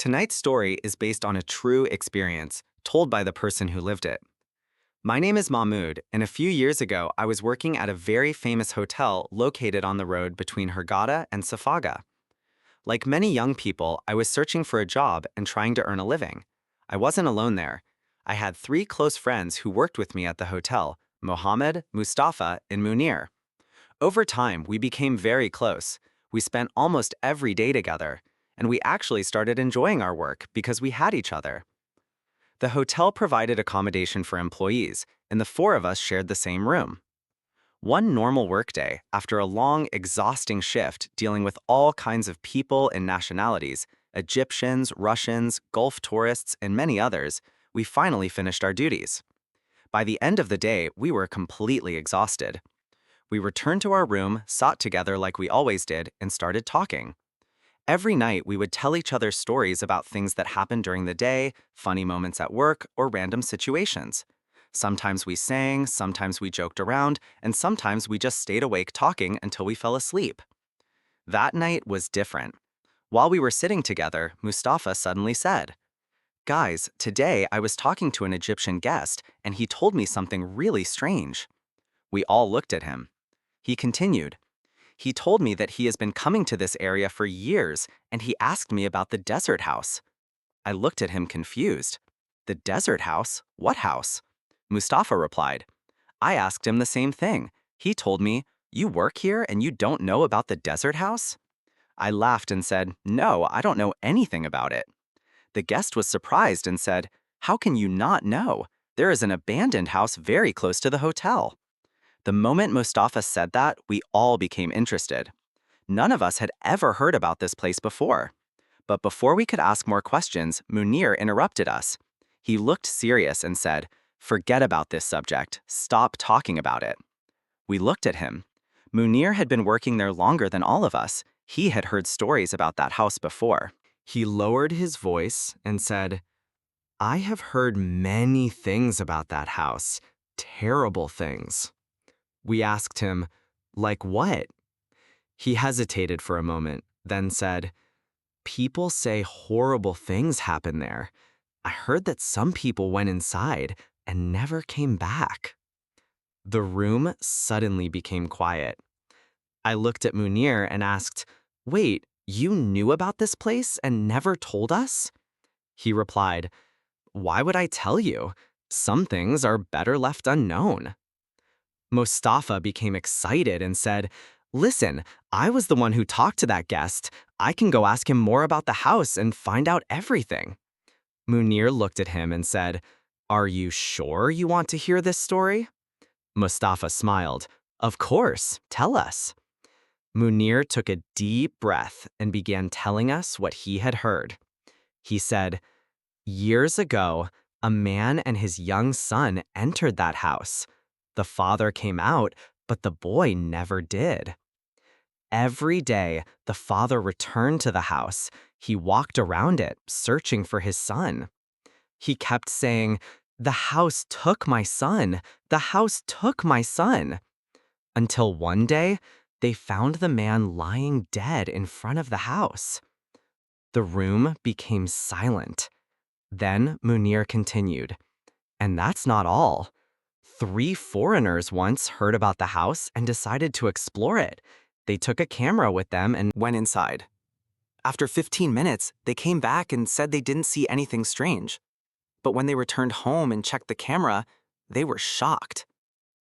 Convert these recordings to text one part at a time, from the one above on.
Tonight's story is based on a true experience told by the person who lived it. My name is Mahmoud, and a few years ago, I was working at a very famous hotel located on the road between Hurghada and Safaga. Like many young people, I was searching for a job and trying to earn a living. I wasn't alone there. I had three close friends who worked with me at the hotel: Mohammed, Mustafa, and Munir. Over time, we became very close. We spent almost every day together, and we actually started enjoying our work because we had each other. The hotel provided accommodation for employees, and the four of us shared the same room. One normal workday, after a long, exhausting shift dealing with all kinds of people and nationalities, Egyptians, Russians, Gulf tourists, and many others, we finally finished our duties. By the end of the day, we were completely exhausted. We returned to our room, sat together like we always did, and started talking. Every night, we would tell each other stories about things that happened during the day, funny moments at work, or random situations. Sometimes we sang, sometimes we joked around, and sometimes we just stayed awake talking until we fell asleep. That night was different. While we were sitting together, Mustafa suddenly said, "Guys, today I was talking to an Egyptian guest, and he told me something really strange." We all looked at him. He continued, "He told me that he has been coming to this area for years, and he asked me about the desert house." I looked at him confused. "The desert house? What house?" Mustafa replied. I asked him the same thing. He told me, "You work here and you don't know about the desert house?" I laughed and said, "No, I don't know anything about it." The guest was surprised and said, "How can you not know? There is an abandoned house very close to the hotel." The moment Mustafa said that, we all became interested. None of us had ever heard about this place before. But before we could ask more questions, Munir interrupted us. He looked serious and said, "Forget about this subject. Stop talking about it." We looked at him. Munir had been working there longer than all of us. He had heard stories about that house before. He lowered his voice and said, "I have heard many things about that house. Terrible things." We asked him, "Like what?" He hesitated for a moment, then said, "People say horrible things happen there. I heard that some people went inside and never came back." The room suddenly became quiet. I looked at Munir and asked, "Wait, you knew about this place and never told us?" He replied, "Why would I tell you? Some things are better left unknown." Mustafa became excited and said, "Listen, I was the one who talked to that guest. I can go ask him more about the house and find out everything." Munir looked at him and said, "Are you sure you want to hear this story?" Mustafa smiled. "Of course, tell us." Munir took a deep breath and began telling us what he had heard. He said, "Years ago, a man and his young son entered that house. The father came out, but the boy never did. Every day, the father returned to the house. He walked around it, searching for his son. He kept saying, 'The house took my son. The house took my son.' Until one day, they found the man lying dead in front of the house." The room became silent. Then Munir continued, "And that's not all. Three foreigners once heard about the house and decided to explore it. They took a camera with them and went inside. After 15 minutes, they came back and said they didn't see anything strange. But when they returned home and checked the camera, they were shocked.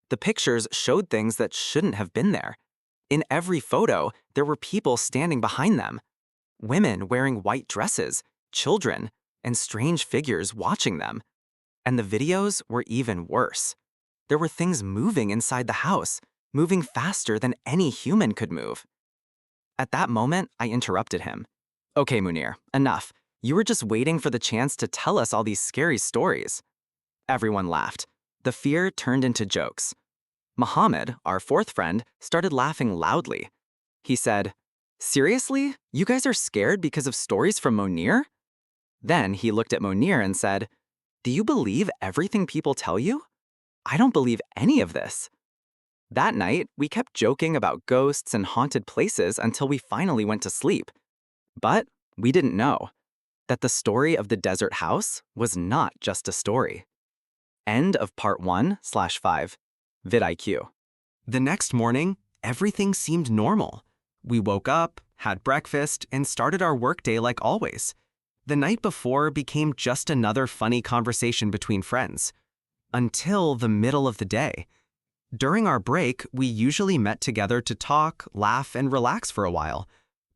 The pictures showed things that shouldn't have been there. In every photo, there were people standing behind them. Women wearing white dresses, children, and strange figures watching them. And the videos were even worse. There were things moving inside the house, moving faster than any human could move." At that moment, I interrupted him. "Okay, Munir, enough. You were just waiting for the chance to tell us all these scary stories." Everyone laughed. The fear turned into jokes. Mohammed, our fourth friend, started laughing loudly. He said, "Seriously? You guys are scared because of stories from Munir?" Then he looked at Munir and said, "Do you believe everything people tell you? I don't believe any of this." That night, we kept joking about ghosts and haunted places until we finally went to sleep. But we didn't know. that the story of the desert house was not just a story. End of part 1/5. vidIQ. The next morning, everything seemed normal. We woke up, had breakfast, and started our workday like always. The night before became just another funny conversation between friends. Until the middle of the day. During our break, we usually met together to talk, laugh, and relax for a while.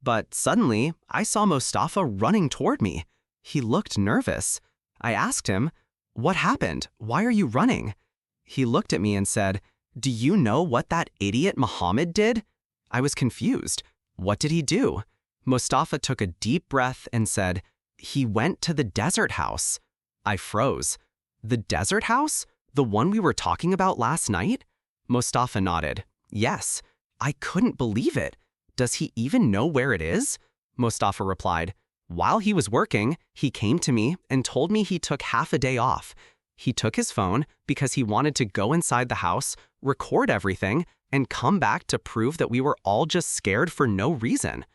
But suddenly, I saw Mustafa running toward me. He looked nervous. I asked him, "What happened? Why are you running?" He looked at me and said, "Do you know what that idiot Muhammad did?" I was confused. What did he do? Mustafa took a deep breath and said, "He went to the desert house." I froze. The desert house? The one we were talking about last night? Mustafa nodded. Yes. I couldn't believe it. Does he even know where it is? Mustafa replied. While he was working, he came to me and told me he took half a day off. He took his phone because he wanted to go inside the house, record everything, and come back to prove that we were all just scared for no reason.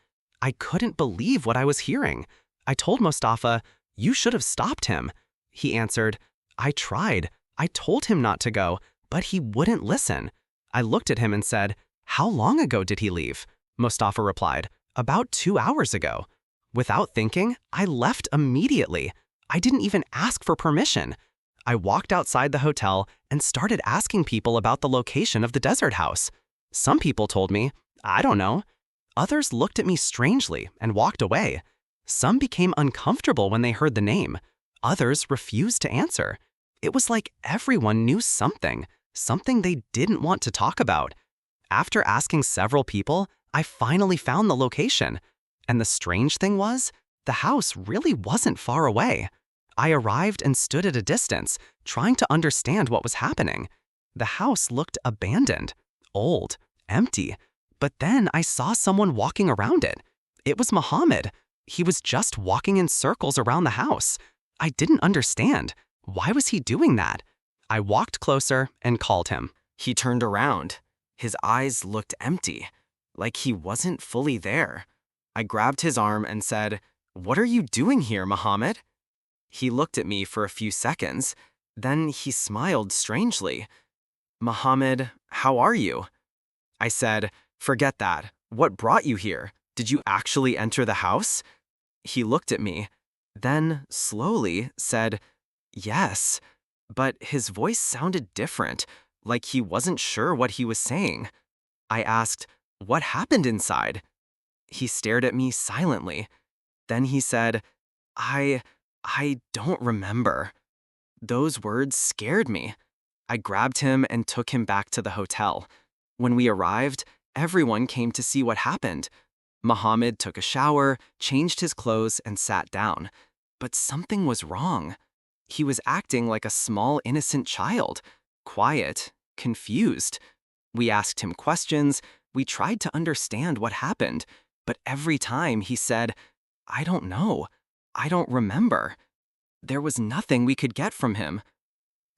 I couldn't believe what I was hearing. I told Mustafa, "You should have stopped him." He answered, "I tried. I told him not to go, but he wouldn't listen." I looked at him and said, "How long ago did he leave?" Mustafa replied, "About 2 hours ago." Without thinking, I left immediately. I didn't even ask for permission. I walked outside the hotel and started asking people about the location of the desert house. Some people told me, "I don't know." Others looked at me strangely and walked away. Some became uncomfortable when they heard the name. Others refused to answer. It was like everyone knew something they didn't want to talk about. After asking several people, I finally found the location. And the strange thing was, the house really wasn't far away. I arrived and stood at a distance, trying to understand what was happening. The house looked abandoned, old, empty. But then I saw someone walking around it. It was Muhammad. He was just walking in circles around the house. I didn't understand. Why was he doing that? I walked closer and called him. He turned around. His eyes looked empty, like he wasn't fully there. I grabbed his arm and said, "What are you doing here, Muhammad?" He looked at me for a few seconds. Then he smiled strangely. "Muhammad, how are you?" I said, "Forget that. What brought you here? Did you actually enter the house?" He looked at me, then slowly said, "Yes." But his voice sounded different, like he wasn't sure what he was saying. I asked, "What happened inside?" He stared at me silently. Then he said, I don't remember." Those words scared me. I grabbed him and took him back to the hotel. When we arrived, everyone came to see what happened. Muhammad took a shower, changed his clothes, and sat down. But something was wrong. He was acting like a small, innocent child, quiet, confused. We asked him questions. We tried to understand what happened, but every time he said, "I don't know. I don't remember." There was nothing we could get from him.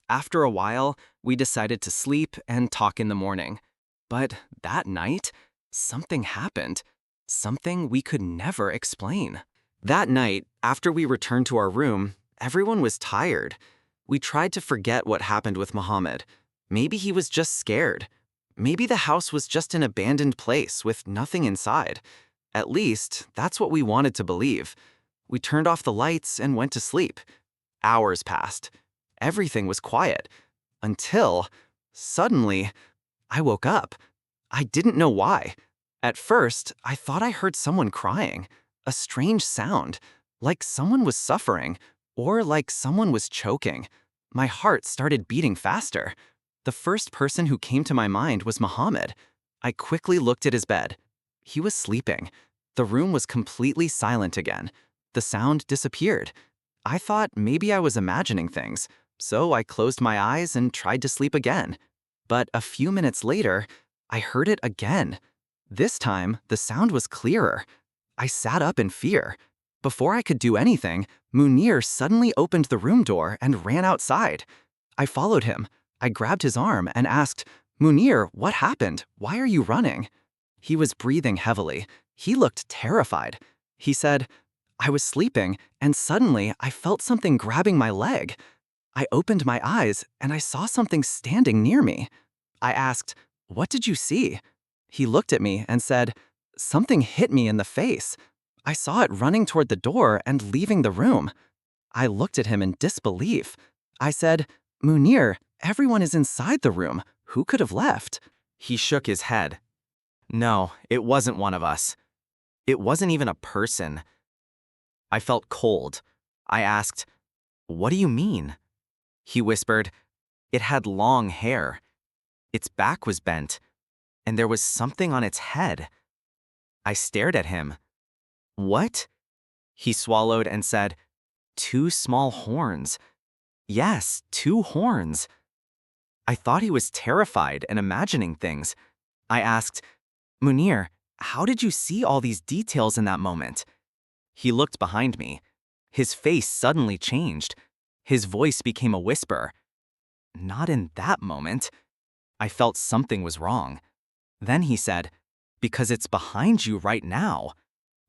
After a while, we decided to sleep and talk in the morning. But that night, something happened. Something we could never explain. That night, after we returned to our room, everyone was tired. We tried to forget what happened with Muhammad. Maybe he was just scared. Maybe the house was just an abandoned place with nothing inside. At least, that's what we wanted to believe. We turned off the lights and went to sleep. Hours passed. Everything was quiet. Until, suddenly, I woke up. I didn't know why. At first, I thought I heard someone crying. A strange sound, like someone was suffering, or like someone was choking. My heart started beating faster. The first person who came to my mind was Muhammad. I quickly looked at his bed. He was sleeping. The room was completely silent again. The sound disappeared. I thought maybe I was imagining things, so I closed my eyes and tried to sleep again. But a few minutes later, I heard it again. This time, the sound was clearer. I sat up in fear. Before I could do anything, Munir suddenly opened the room door and ran outside. I followed him. I grabbed his arm and asked, "Munir, what happened? Why are you running?" He was breathing heavily. He looked terrified. He said, I was sleeping, and suddenly I felt something grabbing my leg. I opened my eyes, and I saw something standing near me. I asked, "What did you see?" He looked at me and said, "Something hit me in the face. I saw it running toward the door and leaving the room." I looked at him in disbelief. I said, "Munir, everyone is inside the room. Who could have left?" He shook his head. "No, it wasn't one of us. It wasn't even a person." I felt cold. I asked, "What do you mean?" He whispered, "It had long hair. Its back was bent, and there was something on its head." I stared at him. "What?" He swallowed and said, "Two small horns. Yes, two horns." I thought he was terrified and imagining things. I asked, "Munir, how did you see all these details in that moment?" He looked behind me. His face suddenly changed. His voice became a whisper. "Not in that moment." I felt something was wrong. Then he said, "Because it's behind you right now."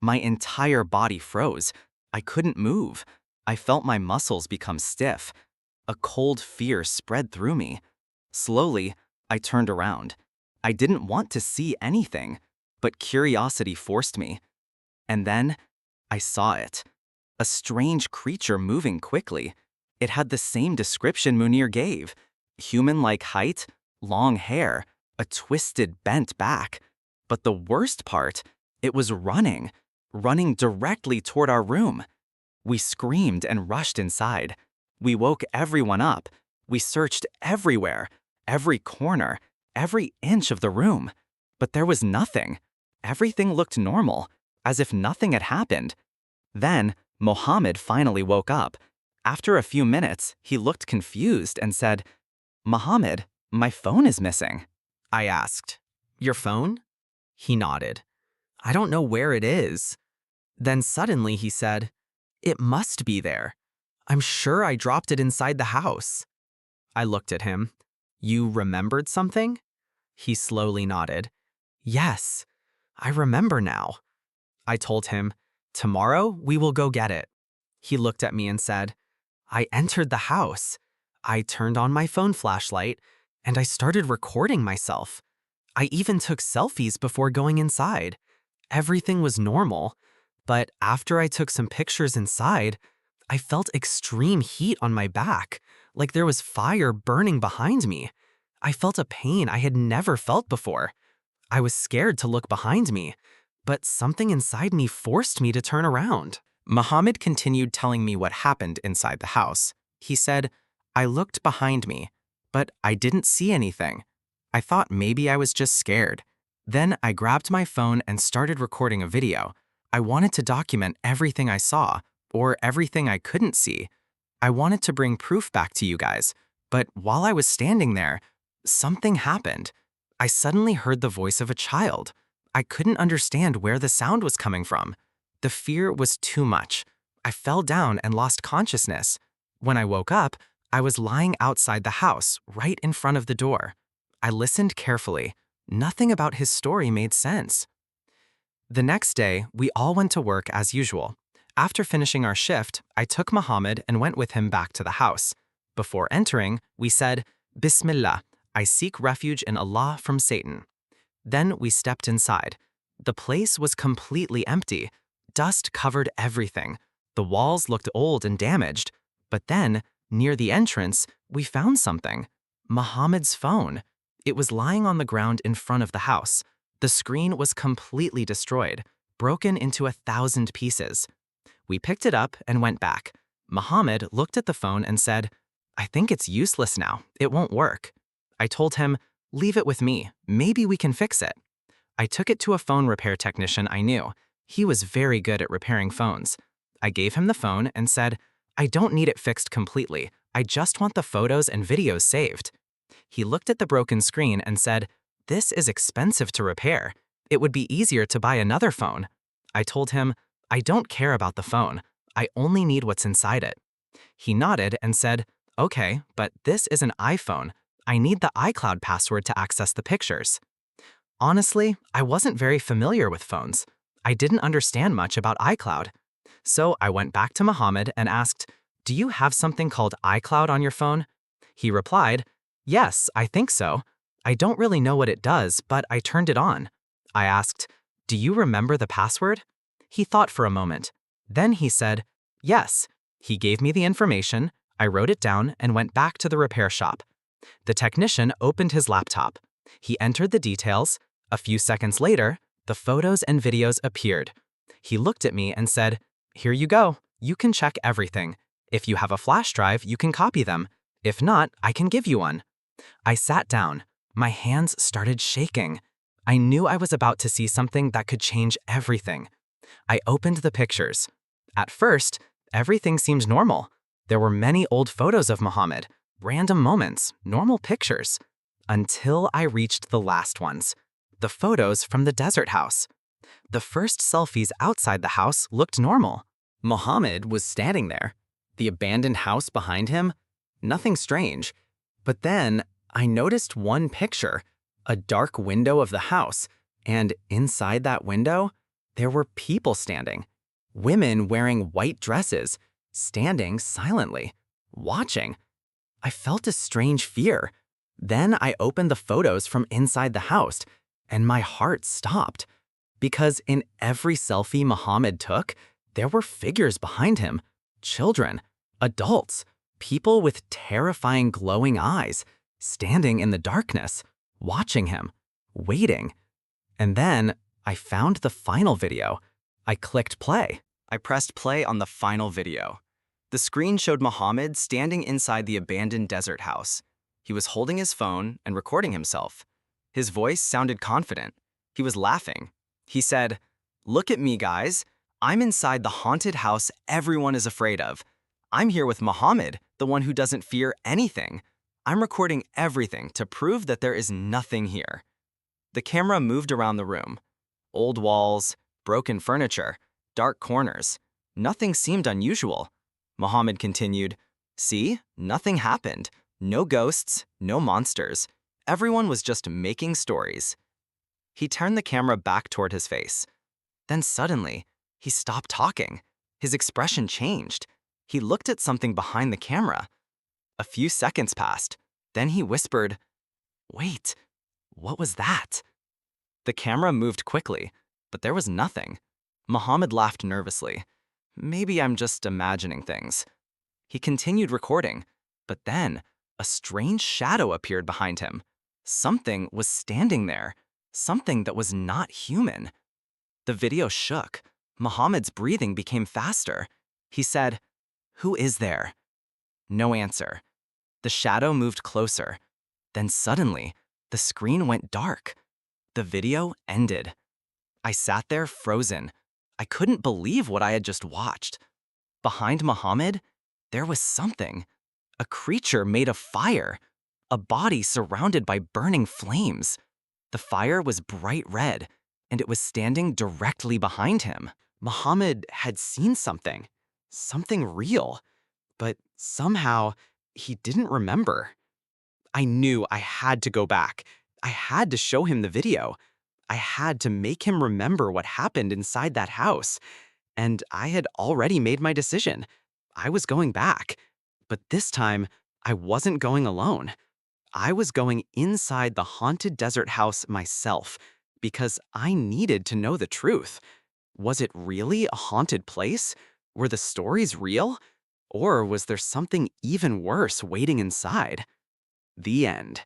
My entire body froze. I couldn't move. I felt my muscles become stiff. A cold fear spread through me. Slowly, I turned around. I didn't want to see anything, but curiosity forced me. And then, I saw it. A strange creature moving quickly. It had the same description Munir gave. Human-like height, long hair, a twisted, bent back. But the worst part, it was running directly toward our room. We screamed and rushed inside. We woke everyone up. We searched everywhere, every corner, every inch of the room. But there was nothing. Everything looked normal, as if nothing had happened. Then, Mohammed finally woke up. After a few minutes, he looked confused and said, "Mohammed, my phone is missing." I asked, "Your phone?" He nodded. "I don't know where it is." Then suddenly he said, "It must be there. I'm sure I dropped it inside the house." I looked at him. "You remembered something?" He slowly nodded. "Yes, I remember now." I told him, "Tomorrow we will go get it." He looked at me and said, "I entered the house. I turned on my phone flashlight, and I started recording myself. I even took selfies before going inside. Everything was normal, but after I took some pictures inside, I felt extreme heat on my back, like there was fire burning behind me. I felt a pain I had never felt before. I was scared to look behind me, but something inside me forced me to turn around." Muhammad continued telling me what happened inside the house. He said, "I looked behind me, but I didn't see anything. I thought maybe I was just scared. Then I grabbed my phone and started recording a video. I wanted to document everything I saw, or everything I couldn't see. I wanted to bring proof back to you guys, but while I was standing there, something happened. I suddenly heard the voice of a child. I couldn't understand where the sound was coming from. The fear was too much. I fell down and lost consciousness. When I woke up, I was lying outside the house, right in front of the door. I listened carefully. Nothing about his story made sense. The next day, we all went to work as usual. After finishing our shift, I took Muhammad and went with him back to the house. Before entering, we said, "Bismillah, I seek refuge in Allah from Satan." Then we stepped inside. The place was completely empty. Dust covered everything. The walls looked old and damaged. But then, near the entrance, we found something. Muhammad's phone. It was lying on the ground in front of the house. The screen was completely destroyed, broken into 1,000 pieces. We picked it up and went back. Muhammad looked at the phone and said, "I think it's useless now. It won't work." I told him, "Leave it with me. Maybe we can fix it." I took it to a phone repair technician I knew. He was very good at repairing phones. I gave him the phone and said, "I don't need it fixed completely. I just want the photos and videos saved." He looked at the broken screen and said, "This is expensive to repair. It would be easier to buy another phone." I told him, "I don't care about the phone. I only need what's inside it." He nodded and said, "Okay, but this is an iPhone. I need the iCloud password to access the pictures." Honestly, I wasn't very familiar with phones. I didn't understand much about iCloud. So I went back to Muhammad and asked, "Do you have something called iCloud on your phone?" He replied, "Yes, I think so. I don't really know what it does, but I turned it on." I asked, "Do you remember the password?" He thought for a moment. Then he said, "Yes." He gave me the information, I wrote it down and went back to the repair shop. The technician opened his laptop. He entered the details. A few seconds later, the photos and videos appeared. He looked at me and said, "Here you go. You can check everything. If you have a flash drive, you can copy them. If not, I can give you one." I sat down. My hands started shaking. I knew I was about to see something that could change everything. I opened the pictures. At first, everything seemed normal. There were many old photos of Muhammad, random moments, normal pictures. Until I reached the last ones. The photos from the desert house. The first selfies outside the house looked normal. Muhammad was standing there. The abandoned house behind him, nothing strange. But then I noticed one picture, a dark window of the house, and inside that window, there were people standing. Women wearing white dresses, standing silently, watching. I felt a strange fear. Then I opened the photos from inside the house, and my heart stopped. Because in every selfie Muhammad took, there were figures behind him, children, adults, people with terrifying glowing eyes, standing in the darkness, watching him, waiting. And then I found the final video. I clicked play. I pressed play on the final video. The screen showed Muhammad standing inside the abandoned desert house. He was holding his phone and recording himself. His voice sounded confident. He was laughing. He said, "Look at me, guys. I'm inside the haunted house everyone is afraid of. I'm here with Muhammad, the one who doesn't fear anything. I'm recording everything to prove that there is nothing here." The camera moved around the room. Old walls, broken furniture, dark corners. Nothing seemed unusual. Muhammad continued, "See, nothing happened. No ghosts, no monsters. Everyone was just making stories." He turned the camera back toward his face. Then suddenly, he stopped talking. His expression changed. He looked at something behind the camera. A few seconds passed. Then he whispered, "Wait, what was that?" The camera moved quickly, but there was nothing. Muhammad laughed nervously. "Maybe I'm just imagining things." He continued recording, but then a strange shadow appeared behind him. Something was standing there, something that was not human. The video shook. Muhammad's breathing became faster. He said, "Who is there?" No answer. The shadow moved closer. Then suddenly, the screen went dark. The video ended. I sat there frozen. I couldn't believe what I had just watched. Behind Muhammad, there was something. A creature made of fire. A body surrounded by burning flames. The fire was bright red, and it was standing directly behind him. Muhammad had seen something. Something real. But somehow, he didn't remember. I knew I had to go back. I had to show him the video. I had to make him remember what happened inside that house. And I had already made my decision. I was going back. But this time, I wasn't going alone. I was going inside the haunted desert house myself because I needed to know the truth. Was it really a haunted place? Were the stories real? Or was there something even worse waiting inside? The end.